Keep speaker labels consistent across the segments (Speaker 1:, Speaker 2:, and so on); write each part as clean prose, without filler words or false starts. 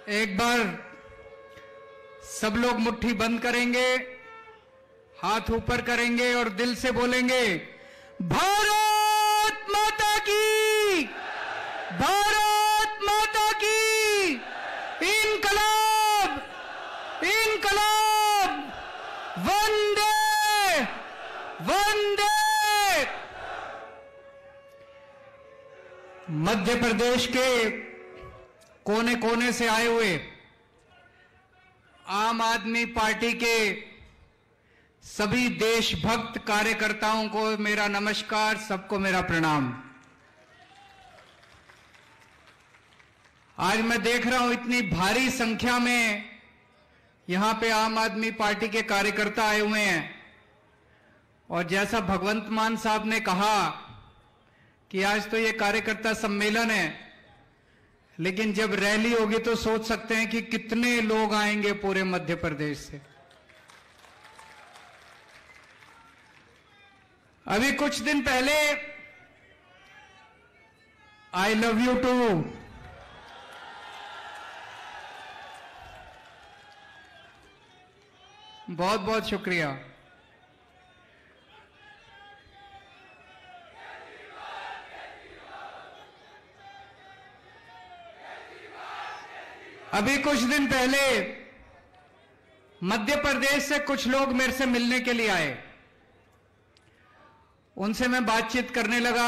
Speaker 1: एक बार सब लोग मुट्ठी बंद करेंगे, हाथ ऊपर करेंगे और दिल से बोलेंगे, भारत माता की, भारत माता की, इनकलाब, इनकलाब, वंदे वंदे। मध्य प्रदेश के कोने कोने से आए हुए आम आदमी पार्टी के सभी देशभक्त कार्यकर्ताओं को मेरा नमस्कार, सबको मेरा प्रणाम। आज मैं देख रहा हूं इतनी भारी संख्या में यहां पे आम आदमी पार्टी के कार्यकर्ता आए हुए हैं और जैसा भगवंत मान साहब ने कहा कि आज तो ये कार्यकर्ता सम्मेलन है, लेकिन जब रैली होगी तो सोच सकते हैं कि कितने लोग आएंगे पूरे मध्य प्रदेश से। अभी कुछ दिन पहले आई लव यू टू बहुत बहुत शुक्रिया। अभी कुछ दिन पहले मध्य प्रदेश से कुछ लोग मेरे से मिलने के लिए आए, उनसे मैं बातचीत करने लगा।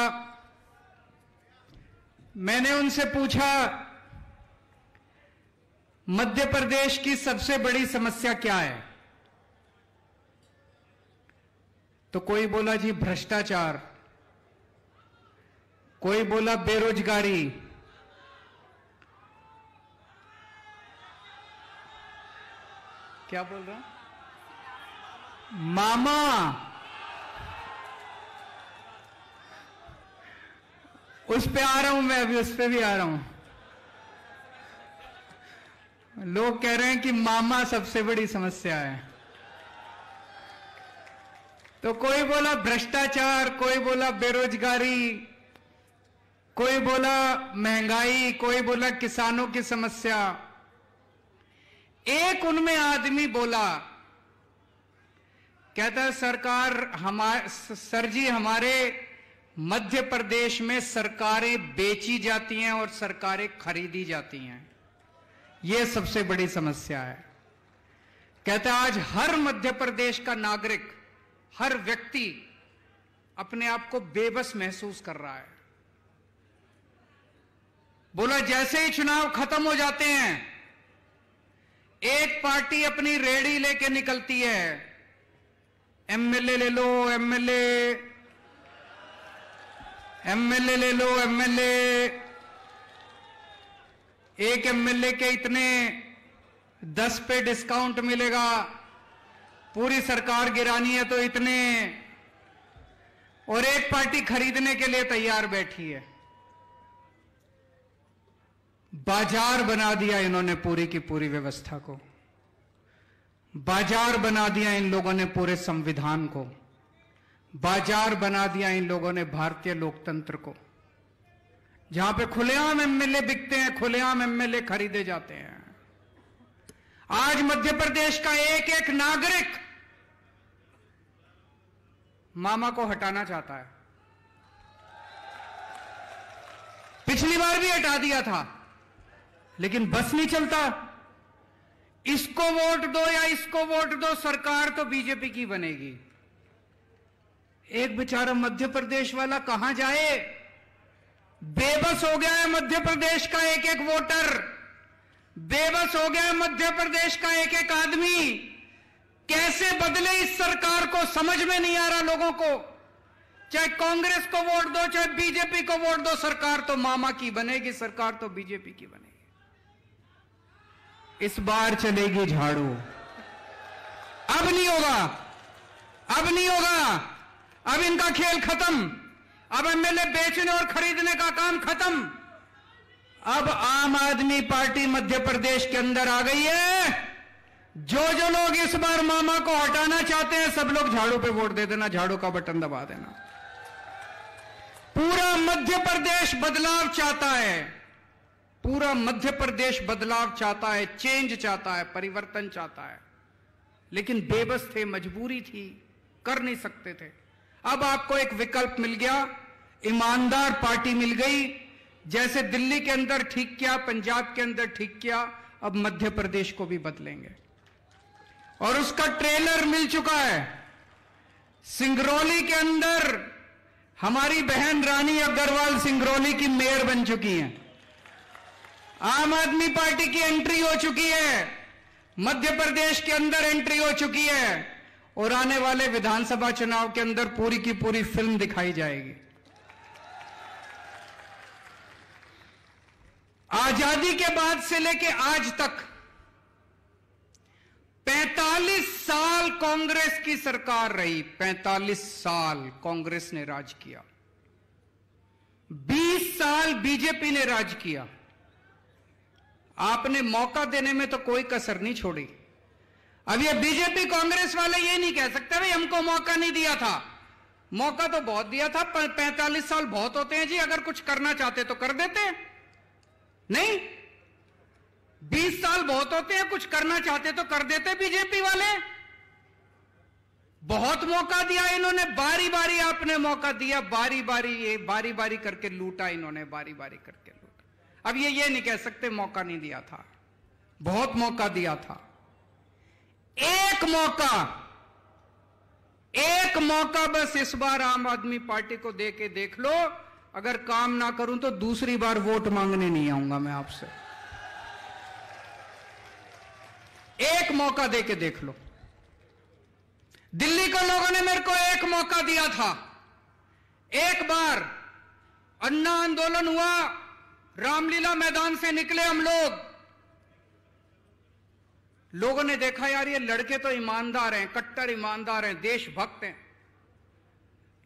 Speaker 1: मैंने उनसे पूछा, मध्य प्रदेश की सबसे बड़ी समस्या क्या है? तो कोई बोला जी भ्रष्टाचार, कोई बोला बेरोजगारी, क्या बोल रहा हूं, मामा, उस पे आ रहा हूं मैं, अभी उस पे भी आ रहा हूं। लोग कह रहे हैं कि मामा सबसे बड़ी समस्या है। तो कोई बोला भ्रष्टाचार, कोई बोला बेरोजगारी, कोई बोला महंगाई, कोई बोला किसानों की समस्या। एक उनमें आदमी बोला, कहता है सरकार सर जी, हमारे मध्य प्रदेश में सरकारें बेची जाती हैं और सरकारें खरीदी जाती हैं, यह सबसे बड़ी समस्या है। कहता है आज हर मध्य प्रदेश का नागरिक, हर व्यक्ति अपने आप को बेबस महसूस कर रहा है। बोला जैसे ही चुनाव खत्म हो जाते हैं, एक पार्टी अपनी रेडी लेके निकलती है, एमएलए ले लो, एमएलए ले लो, एमएलए, एक एमएलए के इतने 10 पे डिस्काउंट मिलेगा, पूरी सरकार गिरानी है तो इतने, और एक पार्टी खरीदने के लिए तैयार बैठी है। बाजार बना दिया इन्होंने पूरी की पूरी व्यवस्था को, बाजार बना दिया इन लोगों ने पूरे संविधान को, बाजार बना दिया इन लोगों ने भारतीय लोकतंत्र को। जहां पे खुलेआम एमएलए बिकते हैं, खुलेआम एमएलए खरीदे जाते हैं। आज मध्य प्रदेश का एक एक नागरिक मामा को हटाना चाहता है। पिछली बार भी हटा दिया था, लेकिन बस नहीं चलता। इसको वोट दो या इसको वोट दो, सरकार तो बीजेपी की बनेगी। एक बेचारा मध्य प्रदेश वाला कहां जाए? बेबस हो गया है मध्य प्रदेश का एक एक वोटर, बेबस हो गया है मध्य प्रदेश का एक एक आदमी। कैसे बदले इस सरकार को समझ में नहीं आ रहा लोगों को। चाहे कांग्रेस को वोट दो, चाहे बीजेपी को वोट दो, सरकार तो मामा की बनेगी, सरकार तो बीजेपी की बनेगी। इस बार चलेगी झाड़ू। अब नहीं होगा, अब नहीं होगा, अब इनका खेल खत्म। अब एमएलए बेचने और खरीदने का काम खत्म। अब आम आदमी पार्टी मध्य प्रदेश के अंदर आ गई है। जो लोग इस बार मामा को हटाना चाहते हैं, सब लोग झाड़ू पे वोट दे देना, झाड़ू का बटन दबा देना। पूरा मध्य प्रदेश बदलाव चाहता है। पूरा मध्य प्रदेश बदलाव चाहता है, चेंज चाहता है, परिवर्तन चाहता है, लेकिन बेबस थे, मजबूरी थी, कर नहीं सकते थे। अब आपको एक विकल्प मिल गया, ईमानदार पार्टी मिल गई। जैसे दिल्ली के अंदर ठीक किया, पंजाब के अंदर ठीक किया, अब मध्य प्रदेश को भी बदलेंगे और उसका ट्रेलर मिल चुका है। सिंगरौली के अंदर हमारी बहन रानी अग्रवाल सिंगरौली की मेयर बन चुकी हैं। आम आदमी पार्टी की एंट्री हो चुकी है, मध्य प्रदेश के अंदर एंट्री हो चुकी है और आने वाले विधानसभा चुनाव के अंदर पूरी की पूरी फिल्म दिखाई जाएगी। आजादी के बाद से लेके आज तक 45 साल कांग्रेस की सरकार रही, 45 साल कांग्रेस ने राज किया, 20 साल बीजेपी ने राज किया। आपने मौका देने में तो कोई कसर नहीं छोड़ी। अब ये बीजेपी कांग्रेस वाले ये नहीं कह सकते भाई हमको मौका नहीं दिया था। मौका तो बहुत दिया था, 45 साल बहुत होते हैं जी, अगर कुछ करना चाहते तो कर देते, नहीं 20 साल बहुत होते हैं, कुछ करना चाहते तो कर देते। बीजेपी वाले बहुत मौका दिया इन्होंने, बारी बारी आपने मौका दिया, बारी बारी ये बारी बारी करके लूटा इन्होंने, बारी बारी करके लूटा। अब ये नहीं कह सकते मौका नहीं दिया था, बहुत मौका दिया था। एक मौका बस इस बार आम आदमी पार्टी को दे के देख लो, अगर काम ना करूं तो दूसरी बार वोट मांगने नहीं आऊंगा मैं आपसे। एक मौका दे के देख लो। दिल्ली के लोगों ने मेरे को एक मौका दिया था, एक बार अन्ना आंदोलन हुआ, रामलीला मैदान से निकले हम लोगों ने देखा यार ये लड़के तो ईमानदार हैं, कट्टर ईमानदार हैं, देशभक्त हैं।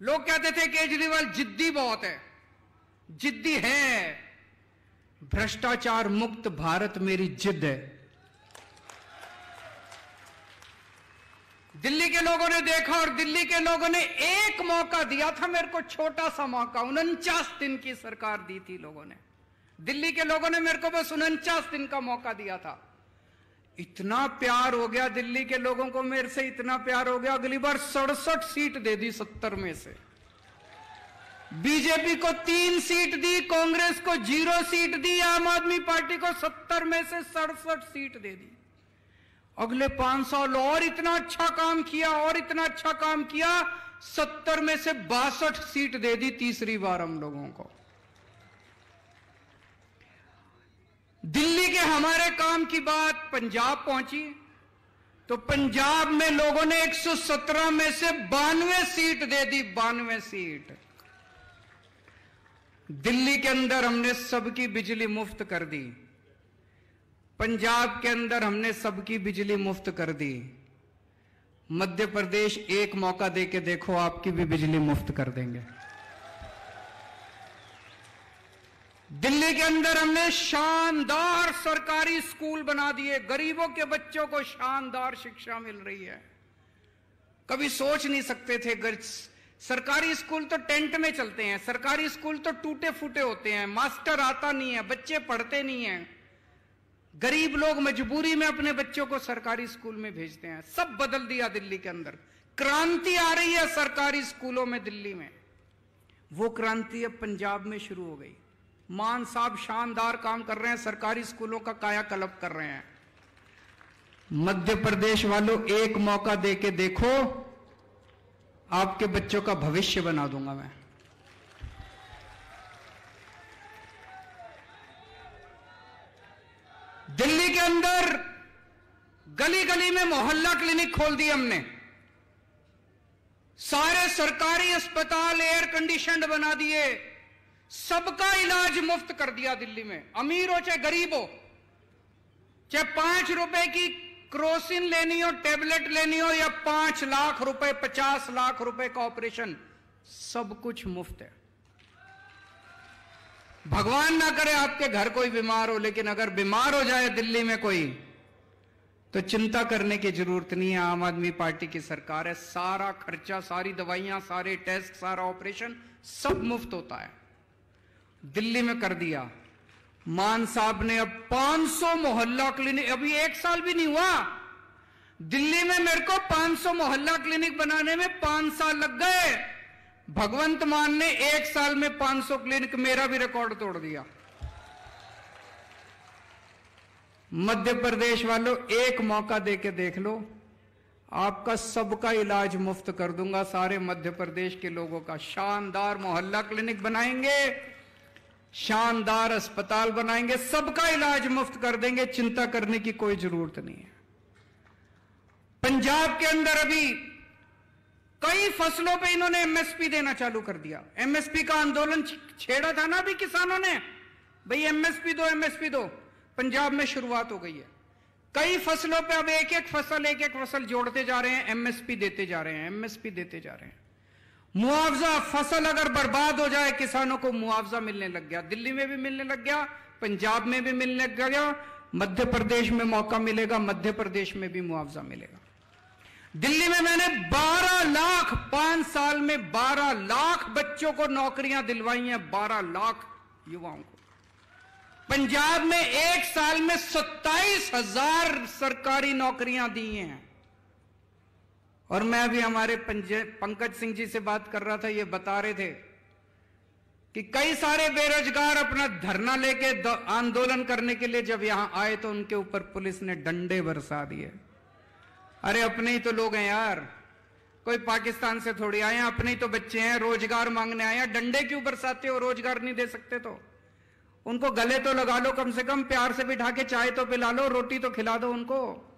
Speaker 1: लोग कहते थे केजरीवाल जिद्दी बहुत है, जिद्दी है, भ्रष्टाचार मुक्त भारत मेरी जिद है। दिल्ली के लोगों ने देखा और दिल्ली के लोगों ने एक मौका दिया था मेरे को, छोटा सा मौका, 49 दिन की सरकार दी थी लोगों ने। दिल्ली के लोगों ने मेरे को बस 49 दिन का मौका दिया था। इतना प्यार हो गया दिल्ली के लोगों को मेरे से, इतना प्यार हो गया, अगली बार 67 सीट दे दी 70 में से। बीजेपी को 3 सीट दी, कांग्रेस को 0 सीट दी, आम आदमी पार्टी को 70 में से 67 सीट दे दी। अगले 5 साल और इतना अच्छा काम किया, और इतना अच्छा काम किया, 70 में से 62 सीट दे दी तीसरी बार हम लोगों को। दिल्ली के हमारे काम की बात पंजाब पहुंची तो पंजाब में लोगों ने 117 में से 92 सीट दे दी, 92 सीट। दिल्ली के अंदर हमने सबकी बिजली मुफ्त कर दी, पंजाब के अंदर हमने सबकी बिजली मुफ्त कर दी। मध्य प्रदेश एक मौका देके देखो, आपकी भी बिजली मुफ्त कर देंगे। दिल्ली के अंदर हमने शानदार सरकारी स्कूल बना दिए, गरीबों के बच्चों को शानदार शिक्षा मिल रही है। कभी सोच नहीं सकते थे, सरकारी स्कूल तो टेंट में चलते हैं, सरकारी स्कूल तो टूटे फूटे होते हैं, मास्टर आता नहीं है, बच्चे पढ़ते नहीं हैं, गरीब लोग मजबूरी में अपने बच्चों को सरकारी स्कूल में भेजते हैं। सब बदल दिया दिल्ली के अंदर, क्रांति आ रही है सरकारी स्कूलों में दिल्ली में। वो क्रांति अब पंजाब में शुरू हो गई। मान साहब शानदार काम कर रहे हैं, सरकारी स्कूलों का कायाकल्प कर रहे हैं। मध्य प्रदेश वालों एक मौका देके देखो, आपके बच्चों का भविष्य बना दूंगा मैं। दिल्ली के अंदर गली गली में मोहल्ला क्लिनिक खोल दिए हमने, सारे सरकारी अस्पताल एयर कंडीशनड बना दिए, सबका इलाज मुफ्त कर दिया दिल्ली में। अमीर हो चाहे गरीब हो, चाहे 5 रुपए की क्रोसिन लेनी हो, टेबलेट लेनी हो, या 5 लाख रुपए 50 लाख रुपए का ऑपरेशन, सब कुछ मुफ्त है। भगवान ना करे आपके घर कोई बीमार हो, लेकिन अगर बीमार हो जाए दिल्ली में कोई, तो चिंता करने की जरूरत नहीं है। आम आदमी पार्टी की सरकार है, सारा खर्चा, सारी दवाइयां, सारे टेस्ट, सारा ऑपरेशन सब मुफ्त होता है। दिल्ली में कर दिया। मान साहब ने अब 500 मोहल्ला क्लिनिक, अभी 1 साल भी नहीं हुआ, दिल्ली में मेरे को 500 मोहल्ला क्लिनिक बनाने में 5 साल लग गए। भगवंत मान ने 1 साल में 500 क्लिनिक, मेरा भी रिकॉर्ड तोड़ दिया। मध्य प्रदेश वालों, एक मौका देके देख लो, आपका सबका इलाज मुफ्त कर दूंगा। सारे मध्य प्रदेश के लोगों का शानदार मोहल्ला क्लिनिक बनाएंगे, शानदार अस्पताल बनाएंगे, सबका इलाज मुफ्त कर देंगे, चिंता करने की कोई जरूरत नहीं है। पंजाब के अंदर अभी कई फसलों पे इन्होंने एमएसपी देना चालू कर दिया। एमएसपी का आंदोलन छेड़ा था ना अभी किसानों ने, भाई एमएसपी दो, एमएसपी दो। पंजाब में शुरुआत हो गई है, कई फसलों पे अब एक एक फसल जोड़ते जा रहे हैं, एमएसपी देते जा रहे हैं, एमएसपी देते जा रहे हैं। मुआवजा, फसल अगर बर्बाद हो जाए किसानों को मुआवजा मिलने लग गया, दिल्ली में भी मिलने लग गया, पंजाब में भी मिलने लग गया, मध्य प्रदेश में मौका मिलेगा, मध्य प्रदेश में भी मुआवजा मिलेगा। दिल्ली में मैंने 12 लाख 5 साल में 12 लाख बच्चों को नौकरियां दिलवाई हैं, 12 लाख युवाओं को। पंजाब में 1 साल में 27,000 सरकारी नौकरियां दी हैं। और मैं भी हमारे पंकज सिंह जी से बात कर रहा था, ये बता रहे थे कि कई सारे बेरोजगार अपना धरना लेके आंदोलन करने के लिए जब यहां आए तो उनके ऊपर पुलिस ने डंडे बरसा दिए। अरे अपने ही तो लोग हैं यार, कोई पाकिस्तान से थोड़ी आए हैं, अपने ही तो बच्चे हैं, रोजगार मांगने आए हैं, डंडे क्यों बरसाते हो? रोजगार नहीं दे सकते तो उनको गले तो लगा लो, कम से कम प्यार से बिठा के चाय तो पिला लो, रोटी तो खिला दो उनको,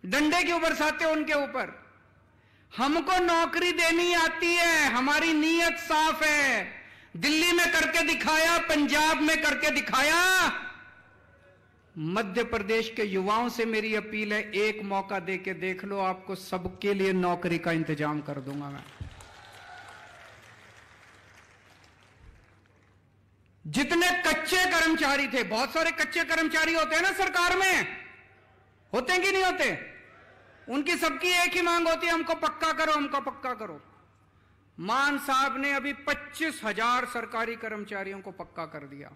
Speaker 1: डंडे क्यों बरसाते हो उनके ऊपर? हमको नौकरी देनी आती है, हमारी नीयत साफ है। दिल्ली में करके दिखाया, पंजाब में करके दिखाया। मध्य प्रदेश के युवाओं से मेरी अपील है, एक मौका देके देख लो, आपको सबके लिए नौकरी का इंतजाम कर दूंगा मैं। जितने कच्चे कर्मचारी थे, बहुत सारे कच्चे कर्मचारी होते हैं ना सरकार में, होते हैं कि नहीं होते? उनकी सबकी एक ही मांग होती है, हमको पक्का करो, हमको पक्का करो। मान साहब ने अभी 25,000 सरकारी कर्मचारियों को पक्का कर दिया।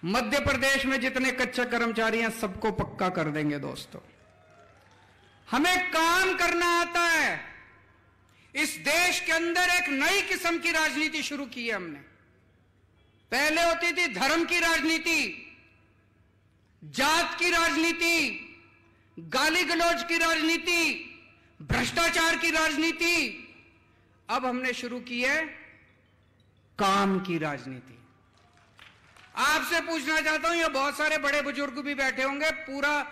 Speaker 1: मध्य प्रदेश में जितने कच्चे कर्मचारी हैं सबको पक्का कर देंगे दोस्तों। हमें काम करना आता है। इस देश के अंदर एक नई किस्म की राजनीति शुरू की है हमने। पहले होती थी धर्म की राजनीति, जात की राजनीति, गाली गलौज की राजनीति, भ्रष्टाचार की राजनीति। अब हमने शुरू की है काम की राजनीति। आपसे पूछना चाहता हूं, ये बहुत सारे बड़े बुजुर्ग भी बैठे होंगे, पूरा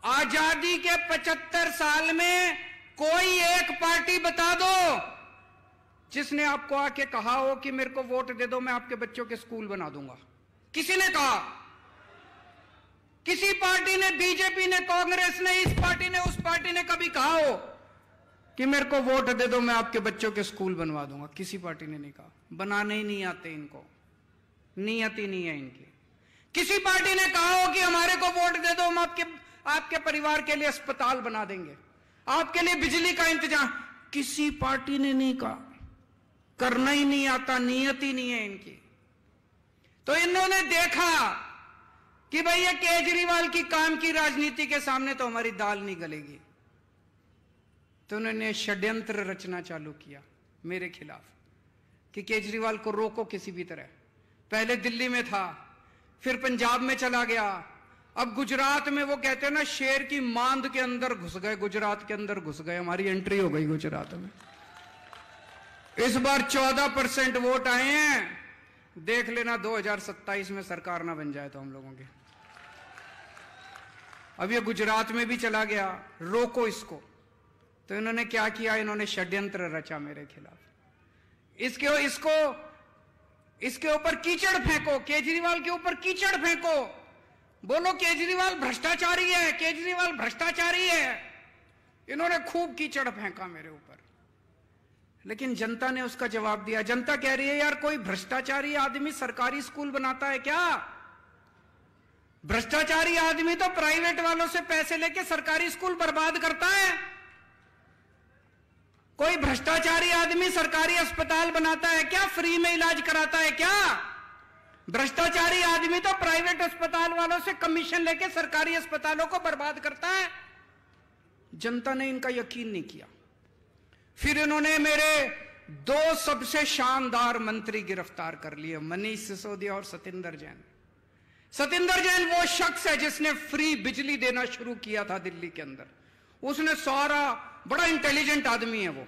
Speaker 1: आजादी के 75 साल में कोई एक पार्टी बता दो जिसने आपको आके कहा हो कि मेरे को वोट दे दो, मैं आपके बच्चों के स्कूल बना दूंगा। किसी ने कहा? किसी पार्टी ने, बीजेपी ने, कांग्रेस ने, इस पार्टी ने, उस पार्टी ने कभी कहा हो कि मेरे को वोट दे दो, मैं आपके बच्चों के स्कूल बनवा दूंगा? किसी पार्टी ने नहीं कहा। बनाने ही नहीं आते इनको, नियत ही नहीं है इनकी। किसी पार्टी ने कहा हो कि हमारे को वोट दे दो, हम आपके परिवार के लिए अस्पताल बना देंगे, आपके लिए बिजली का इंतजाम? किसी पार्टी ने नहीं कहा। करना ही नहीं आता, नियत ही नहीं है इनकी। तो इन्होंने देखा कि भाई ये केजरीवाल की काम की राजनीति के सामने तो हमारी दाल नहीं गलेगी, तो उन्होंने षड्यंत्र रचना चालू किया मेरे खिलाफ कि केजरीवाल को रोको किसी भी तरह। पहले दिल्ली में था, फिर पंजाब में चला गया, अब गुजरात में वो कहते हैं ना, शेर की मांद के अंदर घुस गए, गुजरात के अंदर घुस गए, हमारी एंट्री हो गई गुजरात में। इस बार 14% वोट आए हैं। देख लेना 2027 में सरकार ना बन जाए तो हम लोगों की। अब ये गुजरात में भी चला गया, रोको इसको। तो इन्होंने क्या किया? इन्होंने षड्यंत्र रचा मेरे खिलाफ। इसके ऊपर कीचड़ फेंको, केजरीवाल के ऊपर कीचड़ फेंको, बोलो केजरीवाल भ्रष्टाचारी है, केजरीवाल भ्रष्टाचारी है। इन्होंने खूब कीचड़ फेंका मेरे ऊपर, लेकिन जनता ने उसका जवाब दिया। जनता कह रही है यार, कोई भ्रष्टाचारी आदमी सरकारी स्कूल बनाता है क्या? भ्रष्टाचारी आदमी तो प्राइवेट वालों से पैसे लेके सरकारी स्कूल बर्बाद करता है। कोई भ्रष्टाचारी आदमी सरकारी अस्पताल बनाता है क्या? फ्री में इलाज कराता है क्या? भ्रष्टाचारी आदमी तो प्राइवेट अस्पताल वालों से कमीशन लेके सरकारी अस्पतालों को बर्बाद करता है। जनता ने इनका यकीन नहीं किया। फिर इन्होंने मेरे दो सबसे शानदार मंत्री गिरफ्तार कर लिए, मनीष सिसोदिया और सतिंदर जैन। सतिंदर जैन वो शख्स है जिसने फ्री बिजली देना शुरू किया था दिल्ली के अंदर। उसने सारा, बड़ा इंटेलिजेंट आदमी है वो,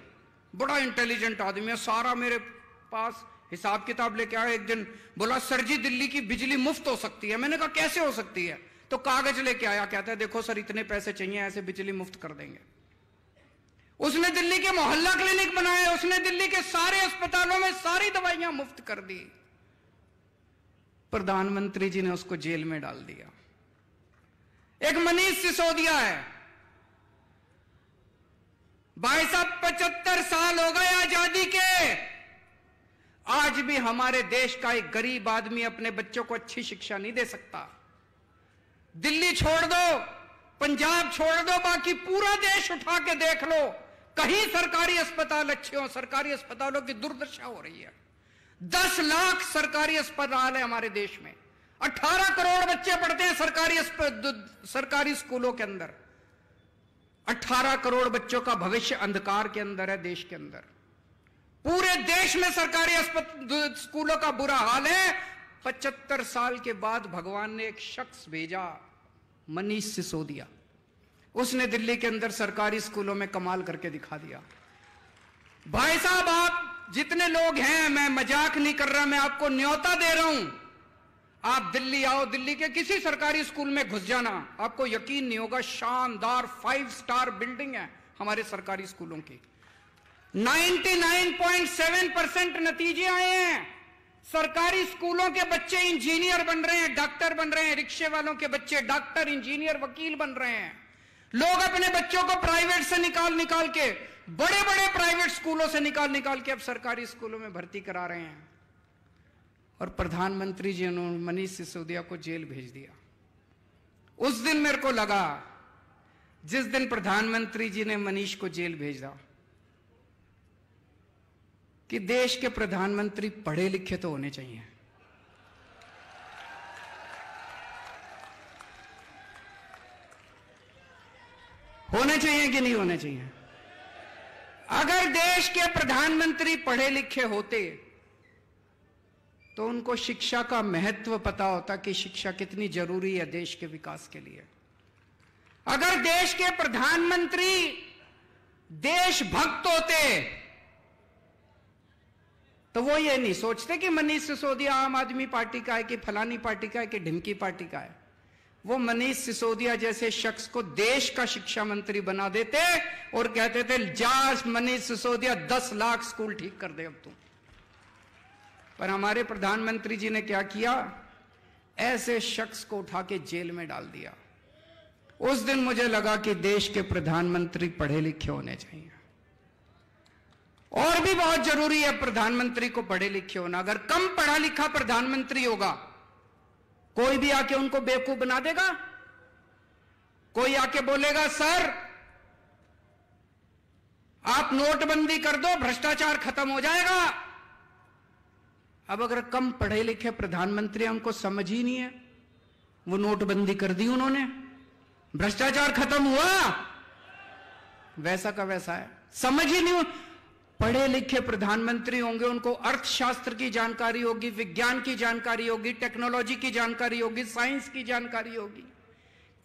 Speaker 1: बड़ा इंटेलिजेंट आदमी है, सारा मेरे पास हिसाब किताब लेके आया। एक दिन बोला सर जी दिल्ली की बिजली मुफ्त हो सकती है। मैंने कहा कैसे हो सकती है? तो कागज लेके आया, कहता है देखो सर इतने पैसे चाहिए, ऐसे बिजली मुफ्त कर देंगे। उसने दिल्ली के मोहल्ला क्लिनिक बनाए, उसने दिल्ली के सारे अस्पतालों में सारी दवाइयां मुफ्त कर दी। प्रधानमंत्री जी ने उसको जेल में डाल दिया। एक मनीष सिसोदिया है, भाई साहब 75 साल हो गए आजादी के, आज भी हमारे देश का एक गरीब आदमी अपने बच्चों को अच्छी शिक्षा नहीं दे सकता। दिल्ली छोड़ दो, पंजाब छोड़ दो, बाकी पूरा देश उठा के देख लो, कहीं सरकारी अस्पताल अच्छे हो। सरकारी अस्पतालों की दुर्दशा हो रही है। 10 लाख सरकारी अस्पताल है हमारे देश में, 18 करोड़ बच्चे पढ़ते हैं सरकारी स्कूलों के अंदर। 18 करोड़ बच्चों का भविष्य अंधकार के अंदर है देश के अंदर। पूरे देश में सरकारी स्कूलों का बुरा हाल है। 75 साल के बाद भगवान ने एक शख्स भेजा, मनीष सिसोदिया। उसने दिल्ली के अंदर सरकारी स्कूलों में कमाल करके दिखा दिया। भाई साहब आप जितने लोग हैं, मैं मजाक नहीं कर रहा, मैं आपको न्योता दे रहा हूं, आप दिल्ली आओ, दिल्ली के किसी सरकारी स्कूल में घुस जाना, आपको यकीन नहीं होगा, शानदार 5 स्टार बिल्डिंग है हमारे सरकारी स्कूलों की। 99.7% नतीजे आए हैं। सरकारी स्कूलों के बच्चे इंजीनियर बन रहे हैं, डॉक्टर बन रहे हैं, रिक्शे वालों के बच्चे डॉक्टर, इंजीनियर, वकील बन रहे हैं। लोग अपने बच्चों को प्राइवेट से निकाल के, बड़े बड़े प्राइवेट स्कूलों से निकाल के अब सरकारी स्कूलों में भर्ती करा रहे हैं। और प्रधानमंत्री जी ने मनीष सिसोदिया को जेल भेज दिया। उस दिन मेरे को लगा, जिस दिन प्रधानमंत्री जी ने मनीष को जेल भेजा, कि देश के प्रधानमंत्री पढ़े लिखे तो होने चाहिए। होने चाहिए कि नहीं होने चाहिए? अगर देश के प्रधानमंत्री पढ़े लिखे होते तो उनको शिक्षा का महत्व पता होता कि शिक्षा कितनी जरूरी है देश के विकास के लिए। अगर देश के प्रधानमंत्री देशभक्त होते तो वो ये नहीं सोचते कि मनीष सिसोदिया आम आदमी पार्टी का है, कि फलानी पार्टी का है, कि ढिमकी पार्टी का है। वो मनीष सिसोदिया जैसे शख्स को देश का शिक्षा मंत्री बना देते और कहते थे जा मनीष सिसोदिया 10 लाख स्कूल ठीक कर दे अब तुम। पर हमारे प्रधानमंत्री जी ने क्या किया? ऐसे शख्स को उठा के जेल में डाल दिया। उस दिन मुझे लगा कि देश के प्रधानमंत्री पढ़े लिखे होने चाहिए। और भी बहुत जरूरी है प्रधानमंत्री को पढ़े लिखे होना। अगर कम पढ़ा लिखा प्रधानमंत्री होगा, कोई भी आके उनको बेवकूफ बना देगा। कोई आके बोलेगा सर आप नोटबंदी कर दो, भ्रष्टाचार खत्म हो जाएगा। अब अगर कम पढ़े लिखे प्रधानमंत्री, उनको समझ ही नहीं है, वो नोटबंदी कर दी उन्होंने, भ्रष्टाचार खत्म हुआ, वैसा का वैसा है, समझ ही नहीं। पढ़े लिखे प्रधानमंत्री होंगे, उनको अर्थशास्त्र की जानकारी होगी, विज्ञान की जानकारी होगी, टेक्नोलॉजी की जानकारी होगी, साइंस की जानकारी होगी।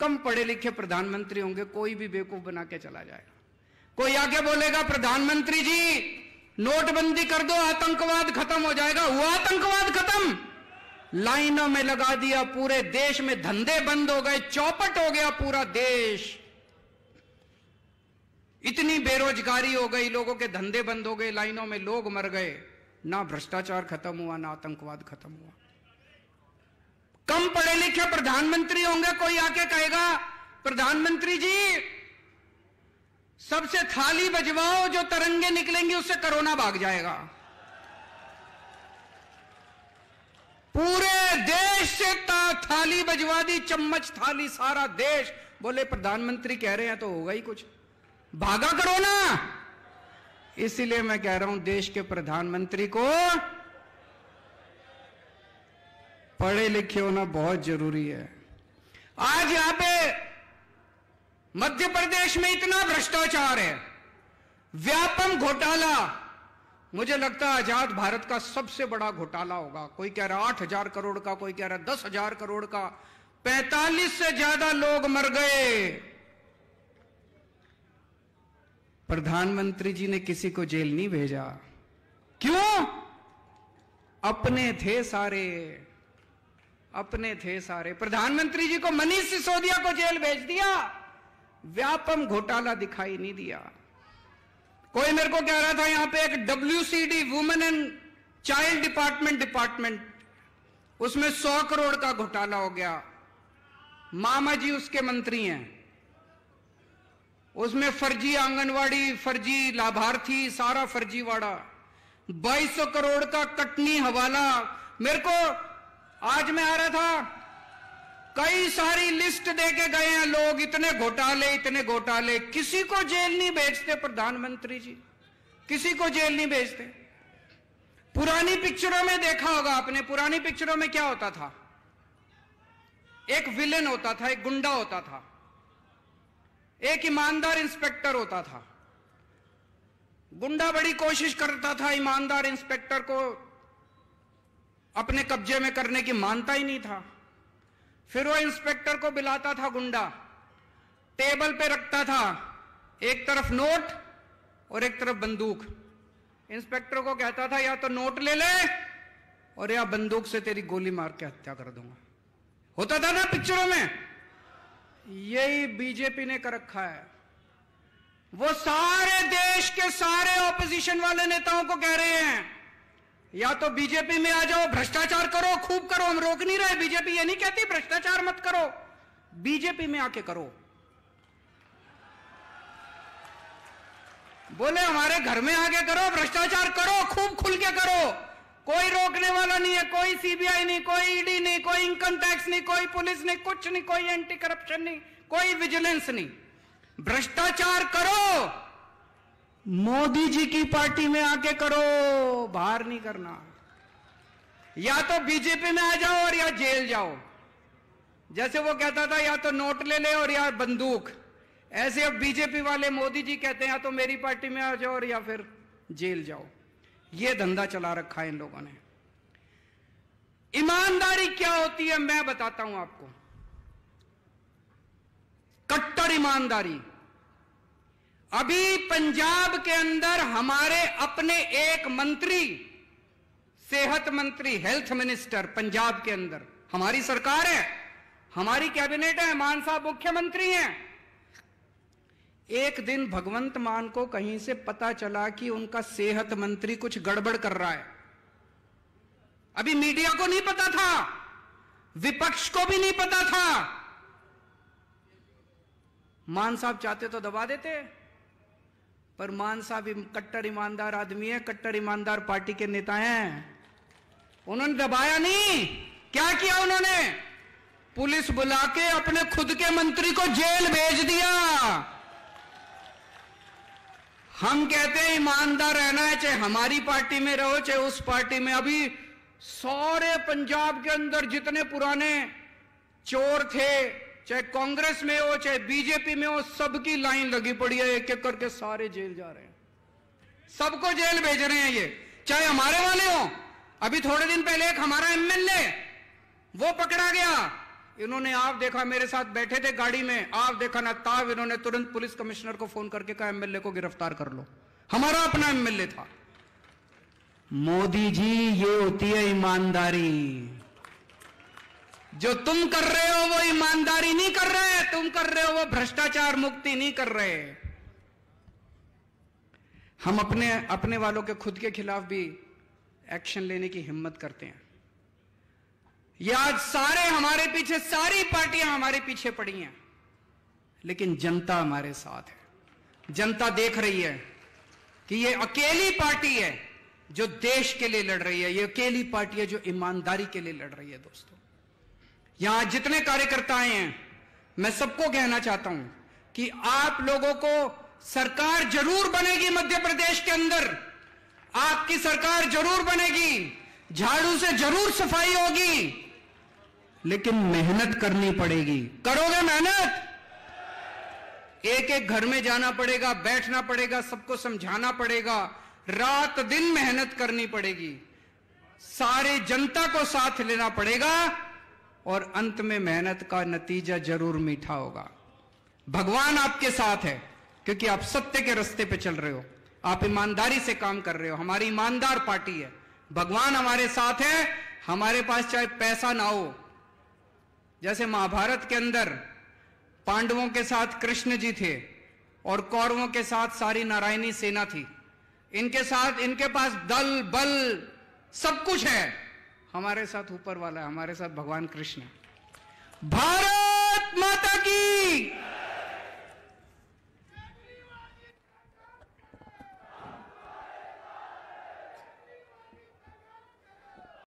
Speaker 1: कम पढ़े लिखे प्रधानमंत्री होंगे, कोई भी बेवकूफ बना के चला जाएगा। कोई आके बोलेगा प्रधानमंत्री जी नोटबंदी कर दो, आतंकवाद खत्म हो जाएगा। हुआ आतंकवाद खत्म? लाइनों में लगा दिया, पूरे देश में धंधे बंद हो गए, चौपट हो गया पूरा देश। इतनी बेरोजगारी हो गई, लोगों के धंधे बंद हो गए, लाइनों में लोग मर गए। ना भ्रष्टाचार खत्म हुआ, ना आतंकवाद खत्म हुआ। कम पढ़े लिखे प्रधानमंत्री होंगे, कोई आके कहेगा प्रधानमंत्री जी सबसे थाली बजवाओ, जो तरंगे निकलेंगी उससे कोरोना भाग जाएगा। पूरे देश से थाली बजवा दी, चम्मच थाली, सारा देश। बोले प्रधानमंत्री कह रहे हैं तो होगा ही कुछ, भागा कोरोना। इसीलिए मैं कह रहा हूं देश के प्रधानमंत्री को पढ़े लिखे होना बहुत जरूरी है। आज यहां पे मध्य प्रदेश में इतना भ्रष्टाचार है, व्यापम घोटाला, मुझे लगता है आजाद भारत का सबसे बड़ा घोटाला होगा। कोई कह रहा 8,000 करोड़ का, कोई कह रहा 10,000 करोड़ का। 45 से ज्यादा लोग मर गए। प्रधानमंत्री जी ने किसी को जेल नहीं भेजा। क्यों? अपने थे सारे, अपने थे सारे। प्रधानमंत्री जी को मनीष सिसोदिया को जेल भेज दिया, व्यापम घोटाला दिखाई नहीं दिया। कोई मेरे को कह रहा था यहां पे एक WCD women and child department, उसमें 100 करोड़ का घोटाला हो गया। मामा जी उसके मंत्री हैं, उसमें फर्जी आंगनवाड़ी, फर्जी लाभार्थी, सारा फर्जीवाड़ा। 2200 करोड़ का कटनी हवाला। मेरे को आज मैं आ रहा था, कई सारी लिस्ट देके गए हैं लोग, इतने घोटाले, इतने घोटाले। किसी को जेल नहीं भेजते प्रधानमंत्री जी, किसी को जेल नहीं भेजते। पुरानी पिक्चरों में देखा होगा आपने, पुरानी पिक्चरों में क्या होता था? एक विलेन होता था, एक गुंडा होता था, एक ईमानदार इंस्पेक्टर होता था। गुंडा बड़ी कोशिश करता था ईमानदार इंस्पेक्टर को अपने कब्जे में करने की, मानता ही नहीं था। फिर वो इंस्पेक्टर को बुलाता था गुंडा, टेबल पे रखता था एक तरफ नोट और एक तरफ बंदूक। इंस्पेक्टर को कहता था या तो नोट ले ले और या बंदूक से तेरी गोली मार के हत्या कर दूंगा। होता था ना पिक्चरों में। यही बीजेपी ने कर रखा है। वो सारे देश के सारे ऑपोजिशन वाले नेताओं को कह रहे हैं या तो बीजेपी में आ जाओ, भ्रष्टाचार करो, खूब करो, हम रोक नहीं रहे। बीजेपी ये नहीं कहती भ्रष्टाचार मत करो, बीजेपी में आके करो। बोले हमारे घर में आके करो, भ्रष्टाचार करो, खूब खुल के करो, कोई रोकने वाला नहीं है। कोई CBI नहीं, कोई ED नहीं, कोई इनकम टैक्स नहीं, कोई पुलिस नहीं, कुछ नहीं, कोई एंटी करप्शन नहीं, कोई विजिलेंस नहीं। भ्रष्टाचार करो, मोदी जी की पार्टी में आके करो, बाहर नहीं करना। या तो बीजेपी में आ जाओ और या जेल जाओ। जैसे वो कहता था या तो नोट ले ले और या बंदूक, ऐसे अब बीजेपी वाले मोदी जी कहते हैं या तो मेरी पार्टी में आ जाओ और या फिर जेल जाओ। ये धंधा चला रखा है इन लोगों ने। ईमानदारी क्या होती है मैं बताता हूं आपको। कट्टर ईमानदारी। अभी पंजाब के अंदर हमारे अपने एक मंत्री, सेहत मंत्री, हेल्थ मिनिस्टर पंजाब के अंदर, हमारी सरकार है, हमारी कैबिनेट है, मान साहब मुख्यमंत्री हैं। एक दिन भगवंत मान को कहीं से पता चला कि उनका सेहत मंत्री कुछ गड़बड़ कर रहा है। अभी मीडिया को नहीं पता था, विपक्ष को भी नहीं पता था। मान साहब चाहते तो दबा देते, पर मान साहब कट्टर ईमानदार आदमी है, कट्टर ईमानदार पार्टी के नेता हैं। उन्होंने दबाया नहीं। क्या किया उन्होंने? पुलिस बुला के अपने खुद के मंत्री को जेल भेज दिया। हम कहते हैं ईमानदार रहना है, चाहे हमारी पार्टी में रहो चाहे उस पार्टी में। अभी सारे पंजाब के अंदर जितने पुराने चोर थे, चाहे कांग्रेस में हो चाहे बीजेपी में हो, सबकी लाइन लगी पड़ी है, एक एक करके सारे जेल जा रहे हैं, सबको जेल भेज रहे हैं ये, चाहे हमारे वाले हो। अभी थोड़े दिन पहले एक हमारा MLA वो पकड़ा गया। इन्होंने आप देखा, मेरे साथ बैठे थे गाड़ी में, आप देखा ना ताब, इन्होंने तुरंत पुलिस कमिश्नर को फोन करके कहा MLA को गिरफ्तार कर लो। हमारा अपना MLA था। मोदी जी, ये होती है ईमानदारी। जो तुम कर रहे हो वो ईमानदारी नहीं कर रहे, तुम कर रहे हो वो भ्रष्टाचार मुक्ति नहीं कर रहे। हम अपने वालों के खुद के खिलाफ भी एक्शन लेने की हिम्मत करते हैं। ये आज सारे हमारे पीछे, सारी पार्टियां हमारे पीछे पड़ी हैं, लेकिन जनता हमारे साथ है। जनता देख रही है कि ये अकेली पार्टी है जो देश के लिए लड़ रही है, ये अकेली पार्टी है जो ईमानदारी के लिए लड़ रही है। दोस्तों, यहां जितने कार्यकर्ता आए हैं, मैं सबको कहना चाहता हूं कि आप लोगों को सरकार जरूर बनेगी मध्य प्रदेश के अंदर, आपकी सरकार जरूर बनेगी, झाड़ू से जरूर सफाई होगी, लेकिन मेहनत करनी पड़ेगी। करोगे मेहनत? एक एक घर में जाना पड़ेगा, बैठना पड़ेगा, सबको समझाना पड़ेगा, रात दिन मेहनत करनी पड़ेगी, सारे जनता को साथ लेना पड़ेगा और अंत में मेहनत का नतीजा जरूर मीठा होगा। भगवान आपके साथ है क्योंकि आप सत्य के रास्ते पे चल रहे हो, आप ईमानदारी से काम कर रहे हो। हमारी ईमानदार पार्टी है, भगवान हमारे साथ है। हमारे पास चाहे पैसा ना हो, जैसे महाभारत के अंदर पांडवों के साथ कृष्ण जी थे और कौरवों के साथ सारी नारायणी सेना थी, इनके साथ इनके पास दल बल सब कुछ है, हमारे साथ ऊपर वाला है, हमारे साथ भगवान कृष्ण है। भारत